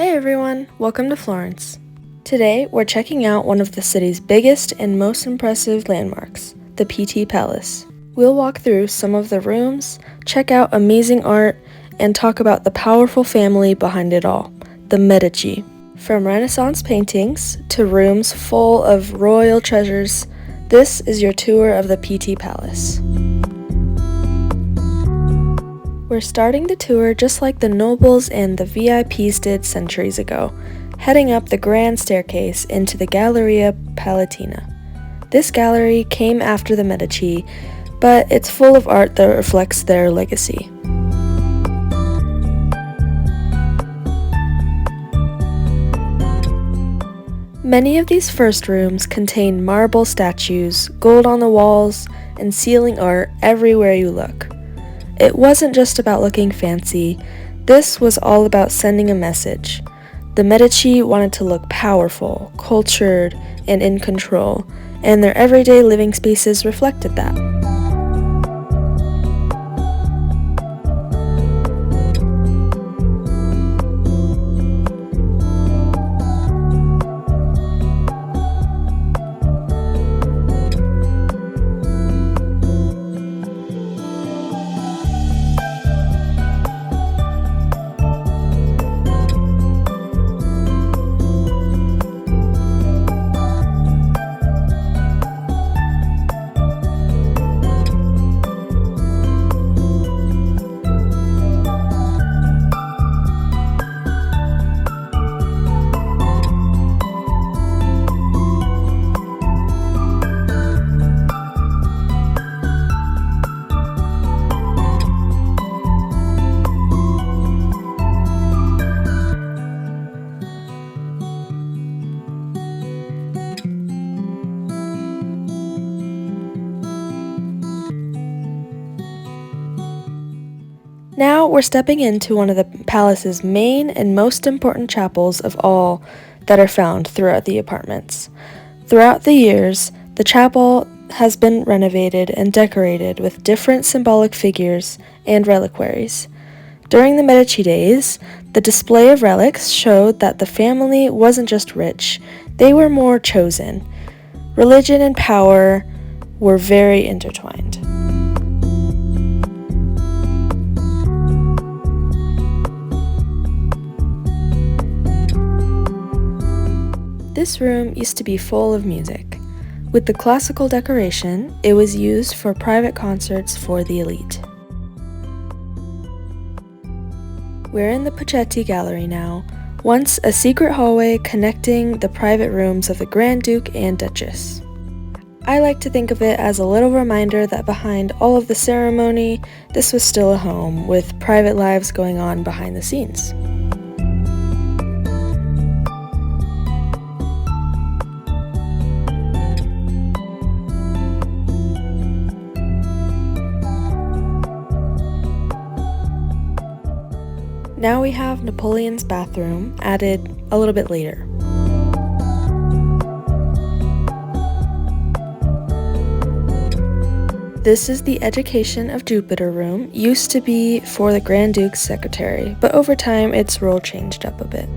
Hey everyone, welcome to Florence. Today we're checking out one of the city's biggest and most impressive landmarks, the Pitti Palace. We'll walk through some of the rooms, check out amazing art, and talk about the powerful family behind it all, the Medici. From Renaissance paintings to rooms full of royal treasures, this is your tour of the Pitti Palace. We're starting the tour just like the nobles and the VIPs did centuries ago, heading up the grand staircase into the Galleria Palatina. This gallery came after the Medici, but it's full of art that reflects their legacy. Many of these first rooms contain marble statues, gold on the walls, and ceiling art everywhere you look. It wasn't just about looking fancy, this was all about sending a message. The Medici wanted to look powerful, cultured, and in control, and their everyday living spaces reflected that. Now we're stepping into one of the palace's main and most important chapels of all that are found throughout the apartments. Throughout the years, the chapel has been renovated and decorated with different symbolic figures and reliquaries. During the Medici days, the display of relics showed that the family wasn't just rich, they were more chosen. Religion and power were very intertwined. This room used to be full of music. With the classical decoration, it was used for private concerts for the elite. We're in the Pitti Gallery now, once a secret hallway connecting the private rooms of the Grand Duke and Duchess. I like to think of it as a little reminder that behind all of the ceremony, this was still a home with private lives going on behind the scenes. Now we have Napoleon's bathroom, added a little bit later. This is the Education of Jupiter room, used to be for the Grand Duke's secretary, but over time its role changed up a bit.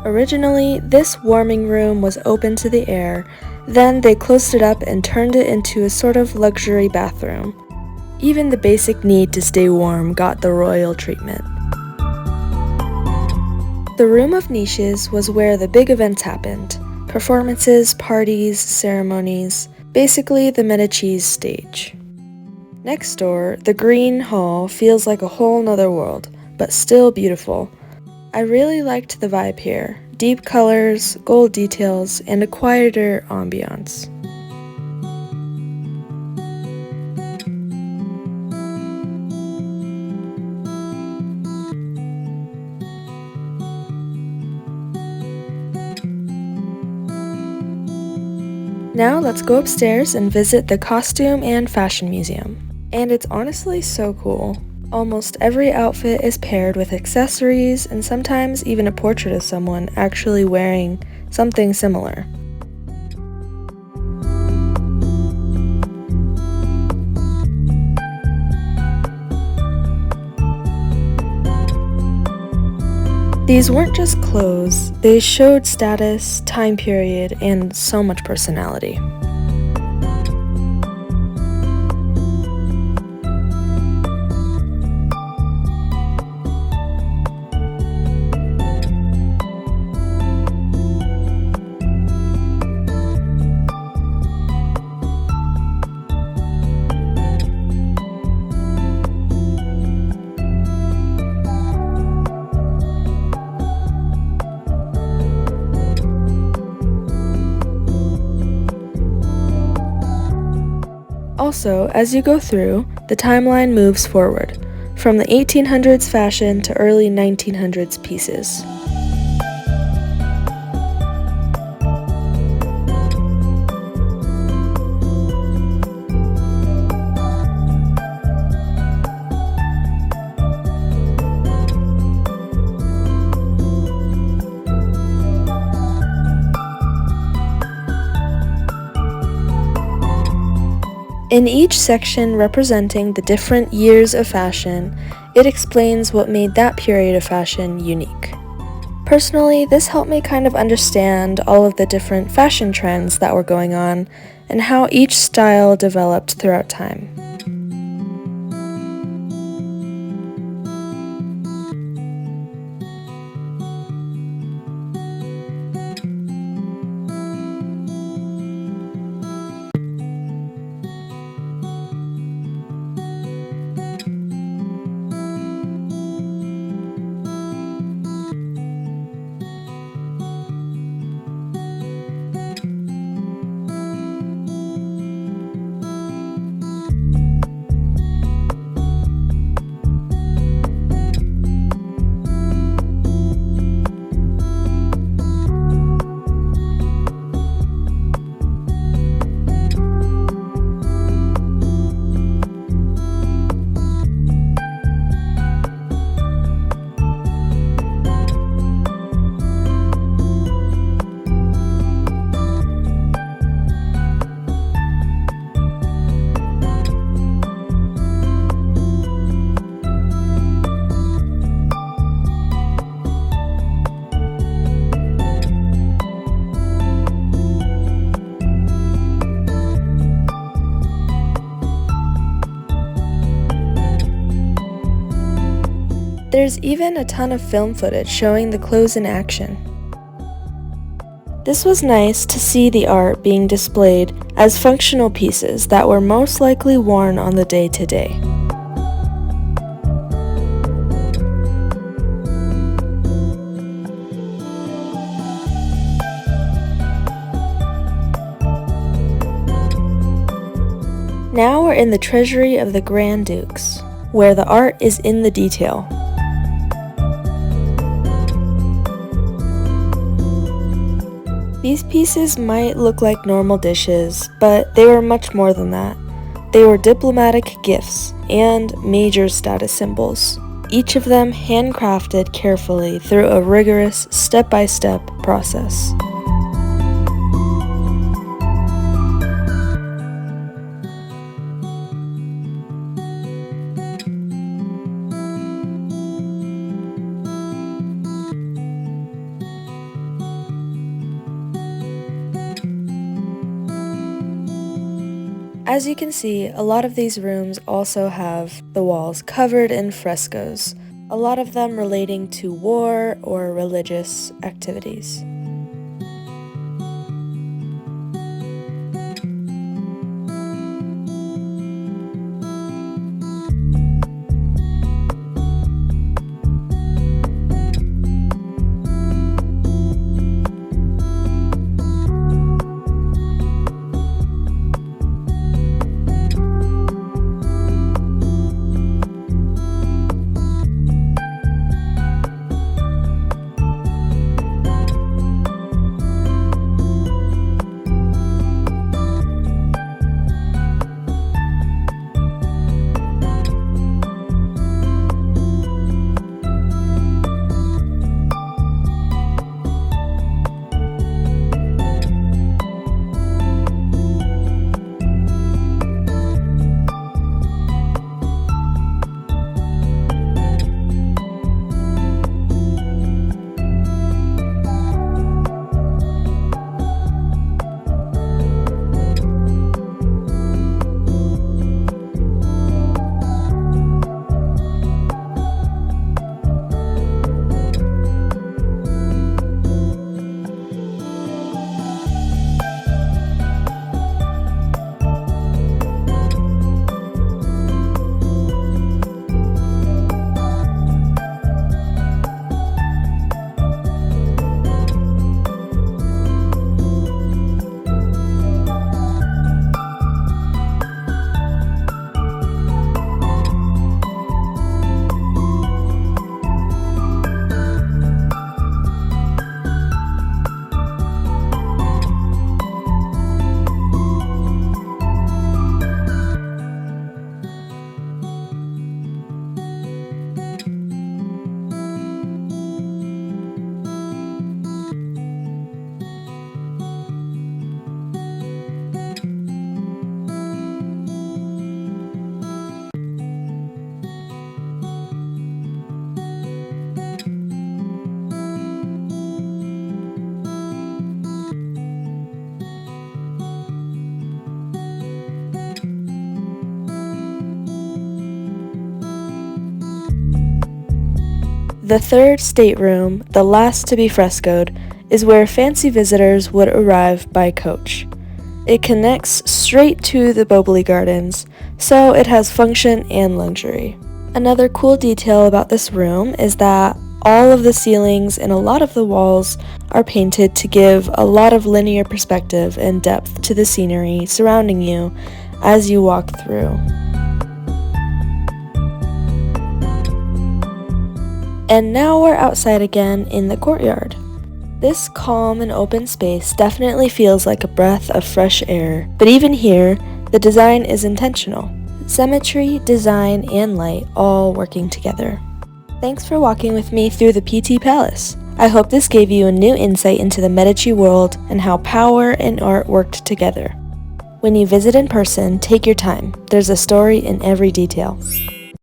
Originally, this warming room was open to the air, then they closed it up and turned it into a sort of luxury bathroom. Even the basic need to stay warm got the royal treatment. The room of niches was where the big events happened. Performances, parties, ceremonies, basically the Medici's stage. Next door, the Green Hall feels like a whole nother world, but still beautiful. I really liked the vibe here, deep colors, gold details, and a quieter ambiance. Now let's go upstairs and visit the Costume and Fashion Museum. And it's honestly so cool. Almost every outfit is paired with accessories and sometimes even a portrait of someone actually wearing something similar. These weren't just clothes, they showed status, time period, and so much personality. Also, as you go through, the timeline moves forward, from the 1800s fashion to early 1900s pieces. In each section representing the different years of fashion, it explains what made that period of fashion unique. Personally, this helped me kind of understand all of the different fashion trends that were going on and how each style developed throughout time. There's even a ton of film footage showing the clothes in action. This was nice to see the art being displayed as functional pieces that were most likely worn on the day-to-day. Now we're in the treasury of the Grand Dukes, where the art is in the detail. These pieces might look like normal dishes, but they were much more than that. They were diplomatic gifts and major status symbols, each of them handcrafted carefully through a rigorous step-by-step process. As you can see, a lot of these rooms also have the walls covered in frescoes, a lot of them relating to war or religious activities. The third stateroom, the last to be frescoed, is where fancy visitors would arrive by coach. It connects straight to the Boboli Gardens, so it has function and luxury. Another cool detail about this room is that all of the ceilings and a lot of the walls are painted to give a lot of linear perspective and depth to the scenery surrounding you as you walk through. And now we're outside again in the courtyard. This calm and open space definitely feels like a breath of fresh air, but even here, the design is intentional. Symmetry, design, and light all working together. Thanks for walking with me through the Pitti Palace. I hope this gave you a new insight into the Medici world and how power and art worked together. When you visit in person, take your time. There's a story in every detail.